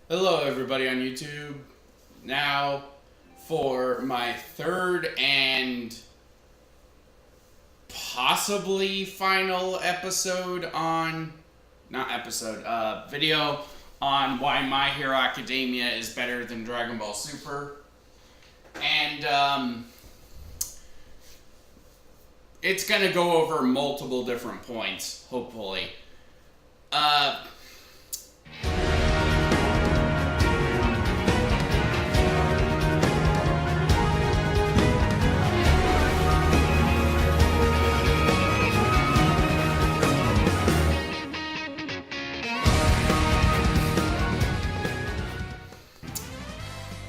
Hello, everybody on YouTube. Now, for my third and possibly final episode on, not episode, video on why My Hero Academia is better than Dragon Ball Super. And, it's gonna go over multiple different points, hopefully.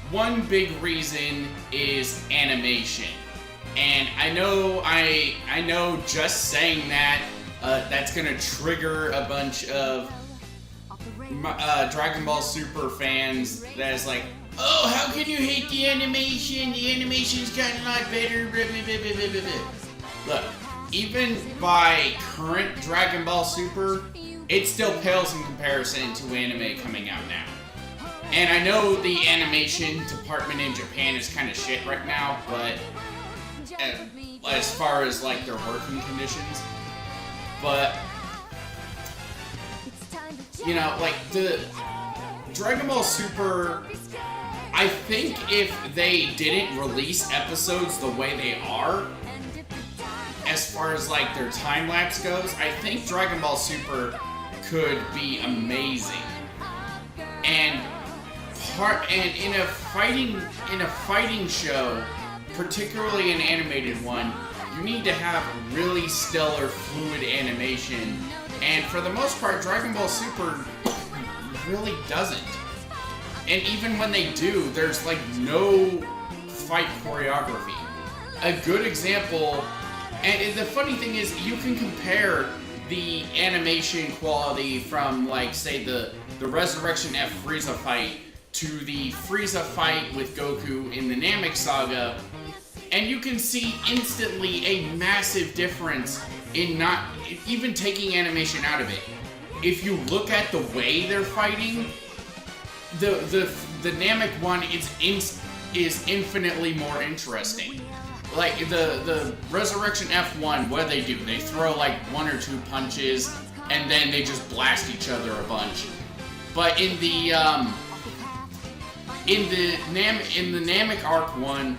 One big reason is animation. And I know just saying that, that's gonna trigger a bunch of Dragon Ball Super fans that is like, oh, how can you hate the animation? The animation's gotten a lot better. Blah, blah, blah, blah, blah, blah. Look, even by current Dragon Ball Super, it still pales in comparison to anime coming out now. And I know the animation department in Japan is kind of shit right now, but as far as like their working conditions, but you know, like the Dragon Ball Super, I think if they didn't release episodes the way they are, as far as like their time lapse goes, I think Dragon Ball Super could be amazing. And in a fighting show, particularly an animated one, you need to have really stellar fluid animation, and for the most part Dragon Ball Super really doesn't. And even when they do, there's like no fight choreography. A good example, and the funny thing is, you can compare the animation quality from, like, say the Resurrection F Frieza fight to the Frieza fight with Goku in the Namek Saga, and you can see instantly a massive difference in not even taking animation out of it. If you look at the way they're fighting, the Namek one is infinitely more interesting. Like the Resurrection F1, what do? They throw like one or two punches and then they just blast each other a bunch. But in the Namek Arc one,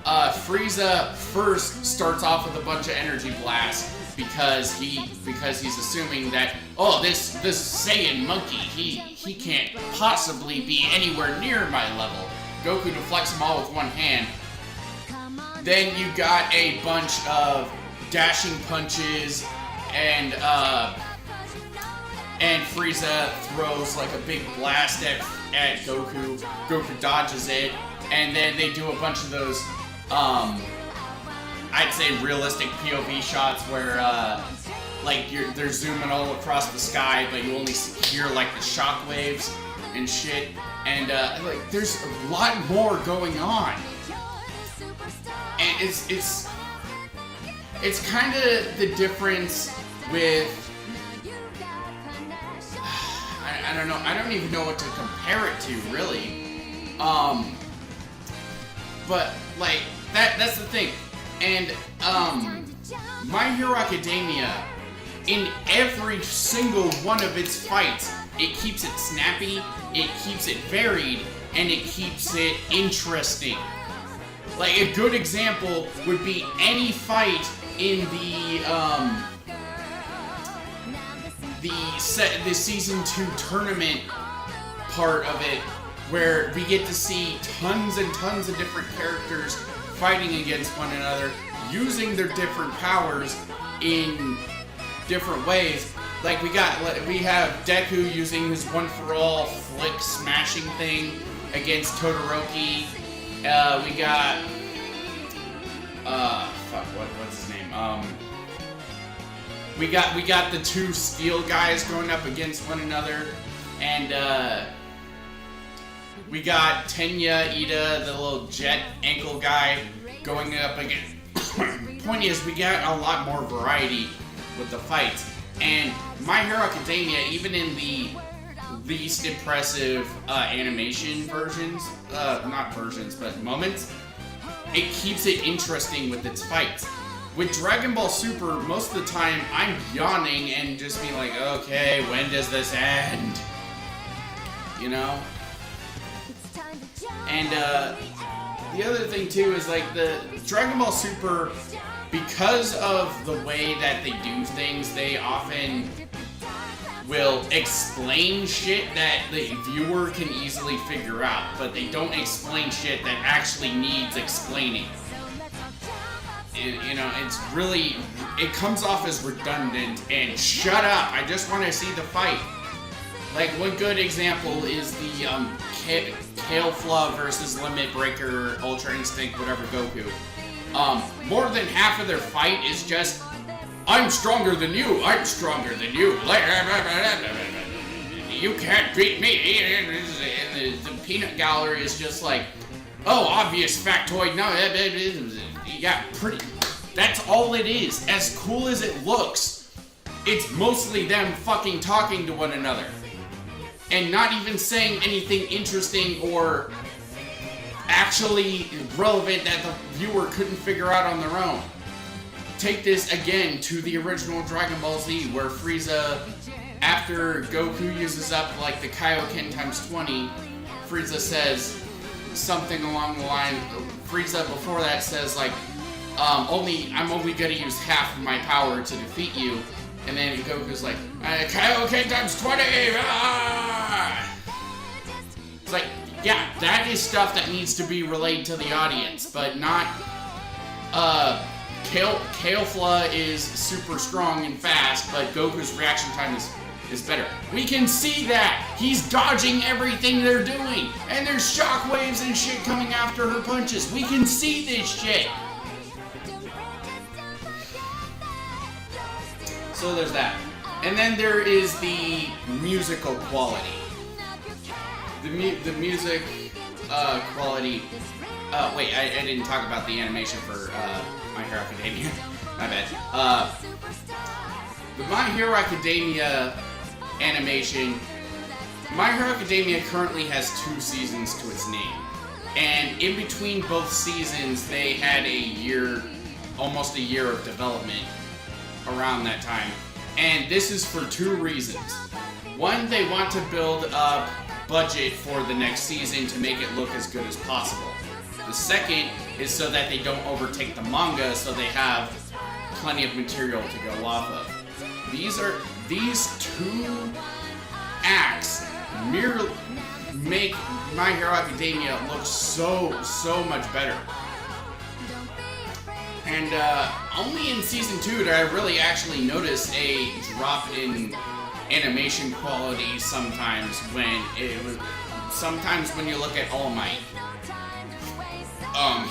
Frieza first starts off with a bunch of energy blasts because he's assuming that, oh, this Saiyan monkey, he can't possibly be anywhere near my level. Goku deflects them all with one hand. Then you got a bunch of dashing punches, and Frieza throws like a big blast at Goku. Goku dodges it, and then they do a bunch of those, I'd say realistic POV shots where, like they're zooming all across the sky, but you only hear like the shockwaves and shit. And like there's a lot more going on, and it's kind of the difference with. I don't know. I don't even know what to compare it to, really. But like that's the thing. And My Hero Academia, in every single one of its fights, it keeps it snappy, it keeps it varied, and it keeps it interesting. Like a good example would be any fight in the season 2 tournament part of it, where we get to see tons and tons of different characters fighting against one another, using their different powers in different ways. Like we have Deku using his one-for-all flick smashing thing against Todoroki. We got what's his name? We got the two steel guys going up against one another, and we got Tenya Ida, the little jet ankle guy, going up against. Point is, we got a lot more variety with the fights, and My Hero Academia, even in the least impressive animation versions, not versions, but moments, it keeps it interesting with its fights. With Dragon Ball Super, most of the time, I'm yawning and just being like, okay, when does this end? You know? And, the other thing, too, is, like, the Dragon Ball Super, because of the way that they do things, they often will explain shit that the viewer can easily figure out, but they don't explain shit that actually needs explaining. And, you know, it's really, it comes off as redundant, and shut up, I just want to see the fight. Like, one good example is the, Kale-Fla versus Limit Breaker, Ultra Instinct, whatever, Goku. More than half of their fight is just, I'm stronger than you, I'm stronger than you. You can't beat me. And the peanut gallery is just like, oh, obvious factoid. No, yeah, pretty. That's all it is. As cool as it looks, it's mostly them fucking talking to one another. And not even saying anything interesting or actually relevant that the viewer couldn't figure out on their own. Take this again to the original Dragon Ball Z, where Frieza, after Goku uses up like the Kaioken times 20, Frieza says something along the line. Frieza before that says like, I'm only gonna use half of my power to defeat you, and then Goku's like, Kaioken times 20. Ah! It's like, yeah, that is stuff that needs to be relayed to the audience, but not, Kale-Fla is super strong and fast, but Goku's reaction time is better. We can see that! He's dodging everything they're doing! And there's shockwaves and shit coming after her punches! We can see this shit! So there's that. And then there is the musical quality. The music quality. Wait, I didn't talk about the animation for My Hero Academia. My bad. The My Hero Academia animation. My Hero Academia currently has 2 seasons to its name. And in between both seasons, they had almost a year of development around that time. And this is for 2 reasons. One, they want to build up budget for the next season to make it look as good as possible. The second is so that they don't overtake the manga, so they have plenty of material to go off of. These 2 acts merely make My Hero Academia look so much better. And only in season 2 did I really actually notice a drop in animation quality sometimes when you look at All Might.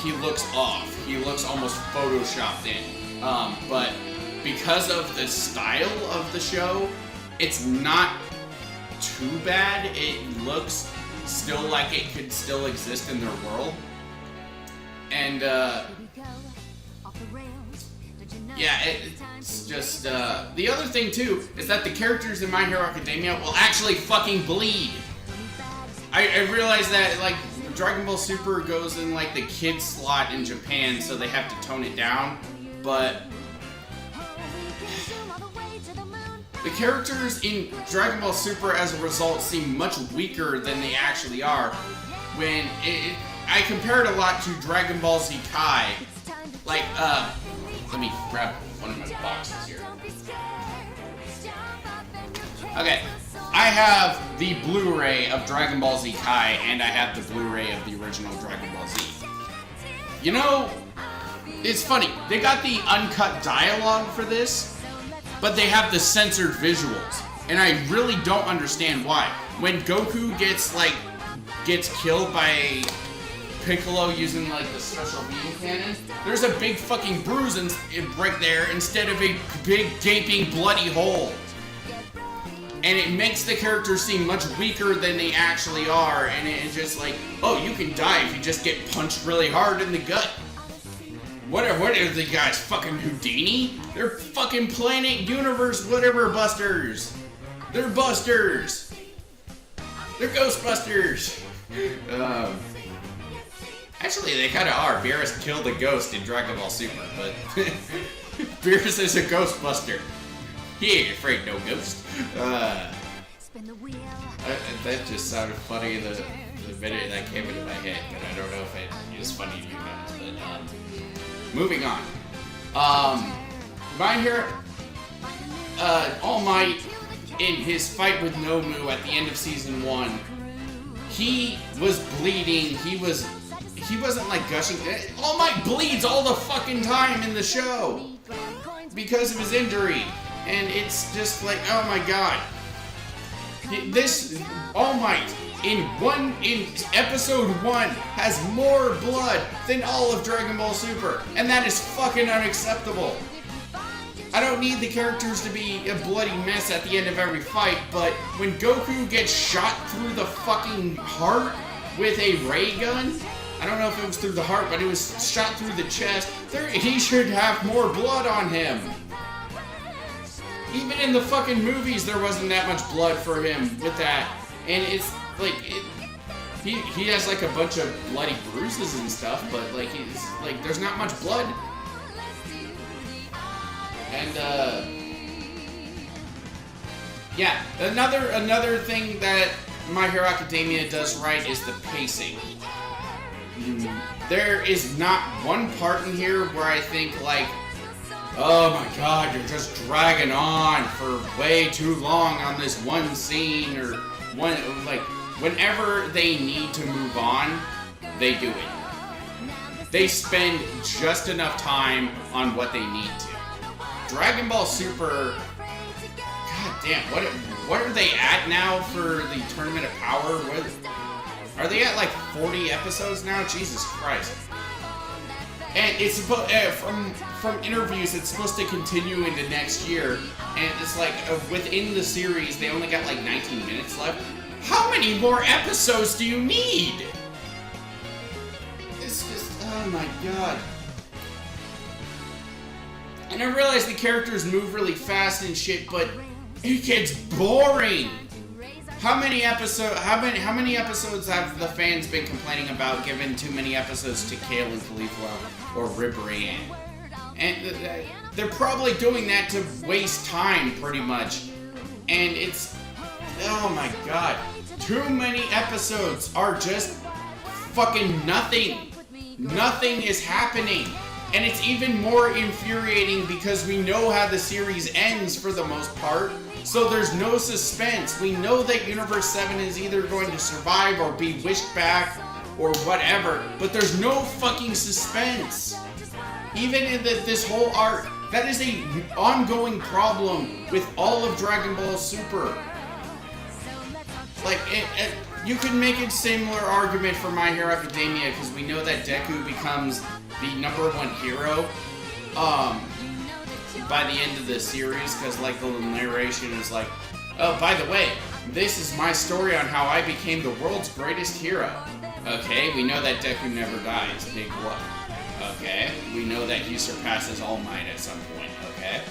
He looks off. He looks almost photoshopped in. But because of the style of the show, it's not too bad. It looks still like it could still exist in their world. And, yeah, it's just, the other thing, too, is that the characters in My Hero Academia will actually fucking bleed. I realized that, like, Dragon Ball Super goes in, like, the kids slot in Japan, so they have to tone it down, but the characters in Dragon Ball Super, as a result, seem much weaker than they actually are. When I compare it a lot to Dragon Ball Z Kai. Like, let me grab one of my boxes here. Okay, I have the Blu-ray of Dragon Ball Z Kai, and I have the Blu-ray of the original Dragon Ball Z. You know, it's funny, they got the uncut dialogue for this, but they have the censored visuals, and I really don't understand why. When Goku gets killed by Piccolo using like the special beam cannon, there's a big fucking bruise right there instead of a big gaping bloody hole. And it makes the characters seem much weaker than they actually are, and it's just like, oh, you can die if you just get punched really hard in the gut. What are the guys, fucking Houdini? They're fucking planet universe whatever busters. They're busters. They're Ghostbusters! Actually, they kind of are. Beerus killed a ghost in Dragon Ball Super, but Beerus is a Ghostbuster. He ain't afraid no ghost. That just sounded funny, the minute that came into my head, but I don't know if it is funny to you guys. But moving on. My Hero, All Might, in his fight with Nomu at the end of season 1, he was bleeding. He wasn't like gushing. All Might bleeds all the fucking time in the show because of his injury, and it's just like, oh my god. This All Might in episode 1 has more blood than all of Dragon Ball Super, and that is fucking unacceptable. I don't need the characters to be a bloody mess at the end of every fight, but when Goku gets shot through the fucking heart with a ray gun, I don't know if it was through the heart, but it was shot through the chest, he should have more blood on him. Even in the fucking movies, there wasn't that much blood for him with that. And it's like, he has like a bunch of bloody bruises and stuff, but like, there's not much blood. And, yeah, another thing that My Hero Academia does right is the pacing. There is not one part in here where I think like, oh my god, you're just dragging on for way too long on this one scene, or whenever they need to move on, they do it. They spend just enough time on what they need to. Dragon Ball Super, god damn, what are they at now for the Tournament of Power? Are they at like 40 episodes now? Jesus Christ. And it's supposed, from interviews, it's supposed to continue into next year. And it's like, within the series, they only got like 19 minutes left. How many more episodes do you need? It's just, oh my god. And I realize the characters move really fast and shit, but it gets boring. How many episodes have the fans been complaining about giving too many episodes to Kale and Caulifla or Ribrianne? And they're probably doing that to waste time, pretty much. And it's, oh my god, too many episodes are just fucking nothing. Nothing is happening. And it's even more infuriating because we know how the series ends for the most part. So there's no suspense. We know that Universe 7 is either going to survive or be wished back or whatever, but there's no fucking suspense. Even in this whole arc, that is a ongoing problem with all of Dragon Ball Super. Like, you can make a similar argument for My Hero Academia because we know that Deku becomes the #1 hero by the end of the series, because like the narration is like, oh, by the way, this is my story on how I became the world's greatest hero. Okay, we know that Deku never dies. Big what? Okay, we know that he surpasses All Might at some point. Okay,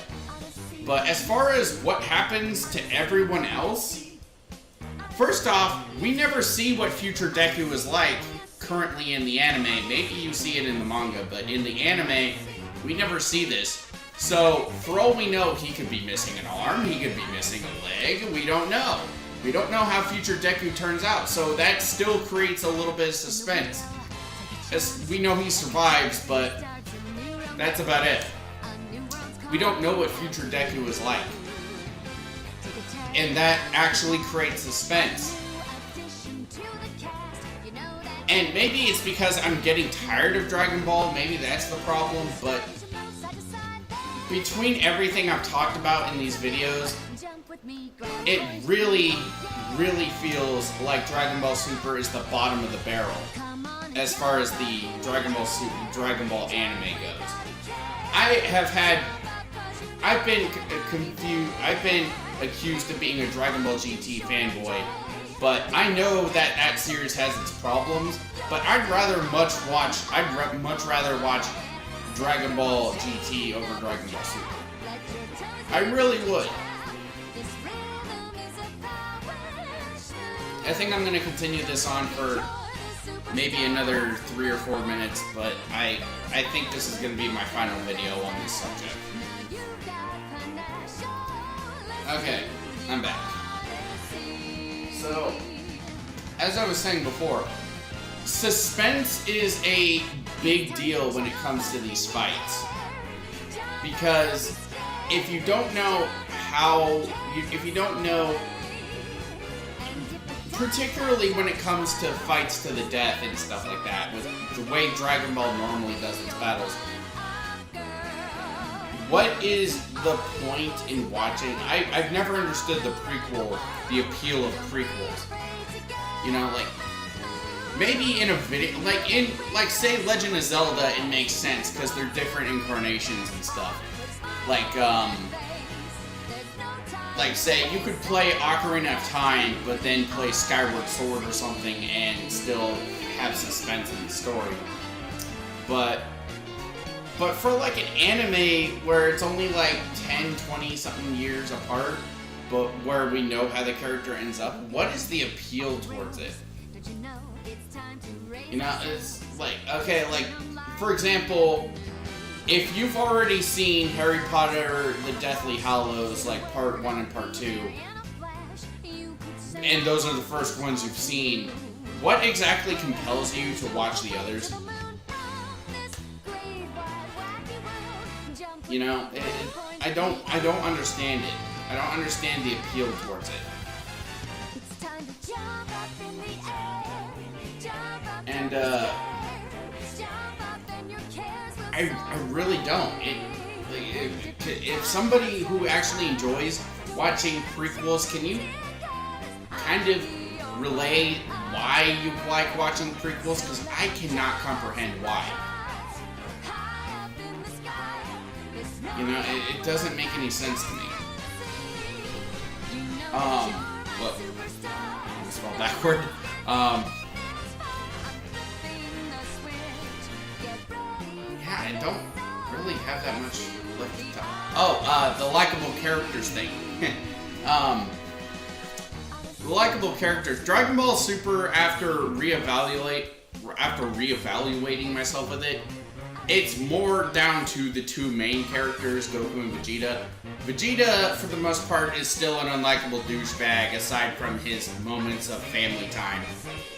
but as far as what happens to everyone else, first off, we never see what future Deku is like currently in the anime. Maybe you see it in the manga, but in the anime, we never see this. So, for all we know, he could be missing an arm, he could be missing a leg, we don't know. We don't know how future Deku turns out, so that still creates a little bit of suspense. As we know he survives, but that's about it. We don't know what future Deku is like. And that actually creates suspense. And maybe it's because I'm getting tired of Dragon Ball, maybe that's the problem, but between everything I've talked about in these videos, it really feels like Dragon Ball Super is the bottom of the barrel as far as the Dragon Ball anime goes. I've been confused, I've been accused of being a Dragon Ball GT fanboy, but I know that that series has its problems, but I'd much rather watch Dragon Ball GT over Dragon Ball Super. I really would. I think I'm gonna continue this on for maybe another 3 or 4 minutes, but I think this is gonna be my final video on this subject. Okay, I'm back. So, as I was saying before, suspense is a big deal when it comes to these fights. Because if you don't know if you don't know, particularly when it comes to fights to the death and stuff like that, with the way Dragon Ball normally does its battles, what is the point in watching? I've never understood the appeal of prequels. You know, like, maybe in a video, like say Legend of Zelda, it makes sense, because they're different incarnations and stuff. Like say, you could play Ocarina of Time, but then play Skyward Sword or something, and still have suspense in the story. But for like an anime where it's only like 10, 20 something years apart, but where we know how the character ends up, what is the appeal towards it? You know, it's like, okay, like, for example, if you've already seen Harry Potter, The Deathly Hallows, like part 1 and part 2, and those are the first ones you've seen, what exactly compels you to watch the others? You know, I don't understand it. I don't understand the appeal towards it. And, I really don't. If somebody who actually enjoys watching prequels, can you kind of relay why you like watching prequels? Because I cannot comprehend why. You know, it doesn't make any sense to me. Look, I spelled backward. Yeah, I don't really have that much left to talk. Oh, the likable characters thing. The likable characters. Dragon Ball Super, after reevaluating myself with it, it's more down to the two main characters, Goku and Vegeta. Vegeta, for the most part, is still an unlikable douchebag, aside from his moments of family time,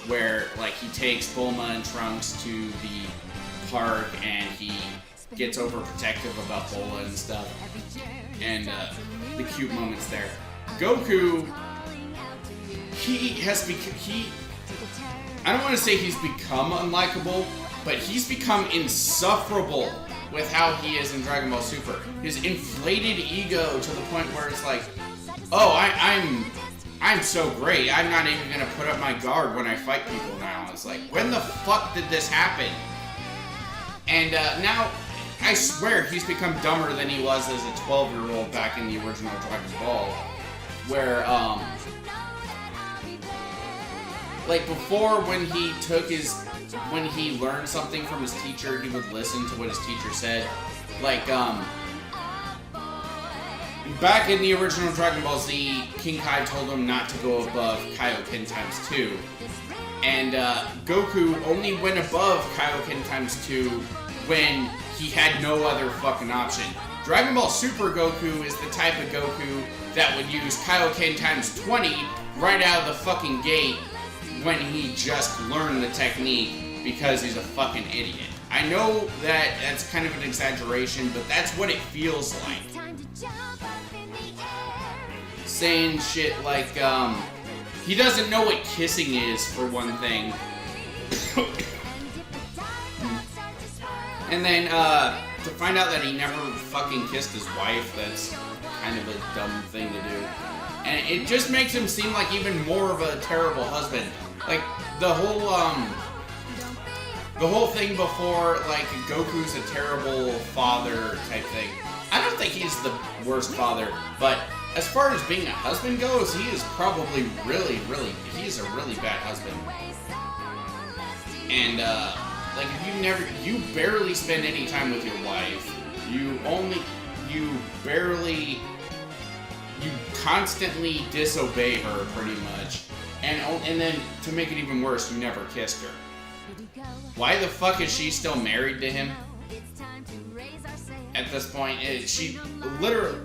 where, like, he takes Bulma and Trunks to the park, and he gets overprotective about Bulma and stuff, and the cute moments there. Goku, I don't want to say he's become unlikable, but he's become insufferable with how he is in Dragon Ball Super. His inflated ego to the point where it's like, oh, I'm so great, I'm not even gonna put up my guard when I fight people now. It's like, when the fuck did this happen? And now, I swear he's become dumber than he was as a 12-year-old back in the original Dragon Ball. Where, like before, when he learned something from his teacher, he would listen to what his teacher said. Like, back in the original Dragon Ball Z, King Kai told him not to go above Kaioken times 2. And Goku only went above Kaioken times 2 when he had no other fucking option. Dragon Ball Super Goku is the type of Goku that would use Kaioken times 20 right out of the fucking gate when he just learned the technique because he's a fucking idiot. I know that that's kind of an exaggeration, but that's what it feels like. Saying shit like, he doesn't know what kissing is, for one thing. And then, to find out that he never fucking kissed his wife, that's kind of a dumb thing to do. And it just makes him seem like even more of a terrible husband. Like, the whole thing before, like, Goku's a terrible father type thing. I don't think he's the worst father, but as far as being a husband goes, he is probably he's a really bad husband. And, like, if you barely spend any time with your wife, you constantly disobey her, pretty much, And then, to make it even worse, you never kissed her. Why the fuck is she still married to him? At this point, she literally...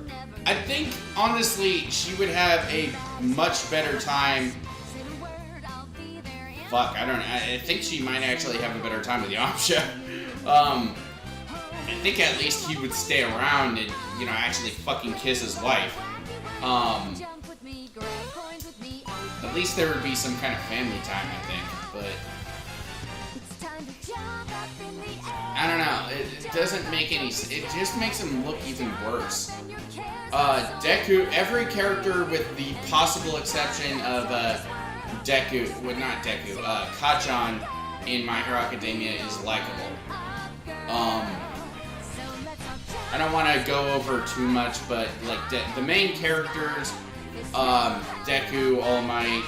I think, honestly, she would have a much better time... Fuck, I don't know. I think she might actually have a better time with Yamcha. I think at least he would stay around and, you know, actually fucking kiss his wife. At least there would be some kind of family time, I think, but... I don't know, it doesn't make any... It just makes him look even worse. Deku, every character with the possible exception of, Deku, well, not Deku, Kacchan in My Hero Academia is likable. I don't want to go over too much, but, like, the main characters, Deku, All Might,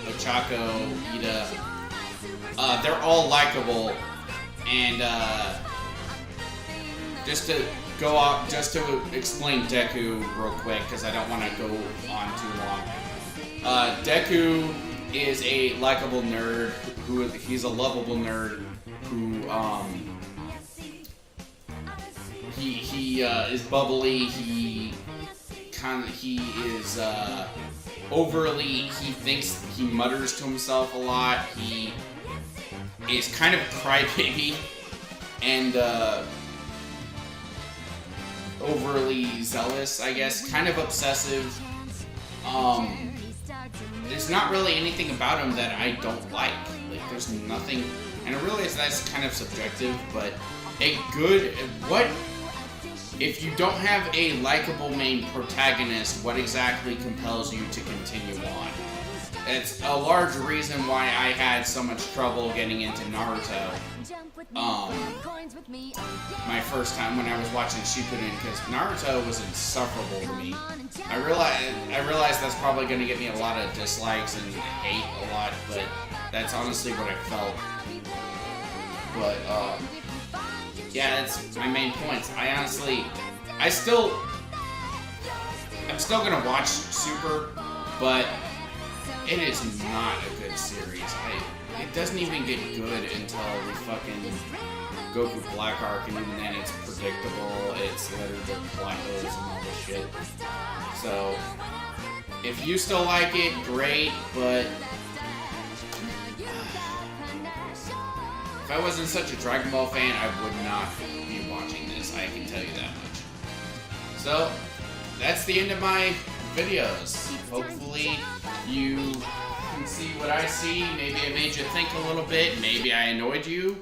Ochako, Ida, they're all likable, and, just to explain Deku real quick, because I don't want to go on too long. Deku is a likable nerd, he's a lovable nerd, who, he is bubbly, he is, overly, he mutters to himself a lot, he is kind of a crybaby, and, overly zealous, I guess, kind of obsessive. There's not really anything about him that I don't like. Like, there's nothing, and I realize that's kind of subjective, but if you don't have a likable main protagonist, what exactly compels you to continue on? It's a large reason why I had so much trouble getting into Naruto. My first time when I was watching Shippuden, because Naruto was insufferable to me. I realized that's probably going to get me a lot of dislikes and hate a lot, but that's honestly what I felt. But, yeah, that's my main points. I'm still gonna watch Super, but it is not a good series. It doesn't even get good until the fucking Goku Black Arc, and even then it's predictable, it's littered with black holes and all this shit. So, if you still like it, great, but if I wasn't such a Dragon Ball fan, I would not be watching this, I can tell you that much. So, that's the end of my videos. Hopefully, you can see what I see. Maybe I made you think a little bit. Maybe I annoyed you.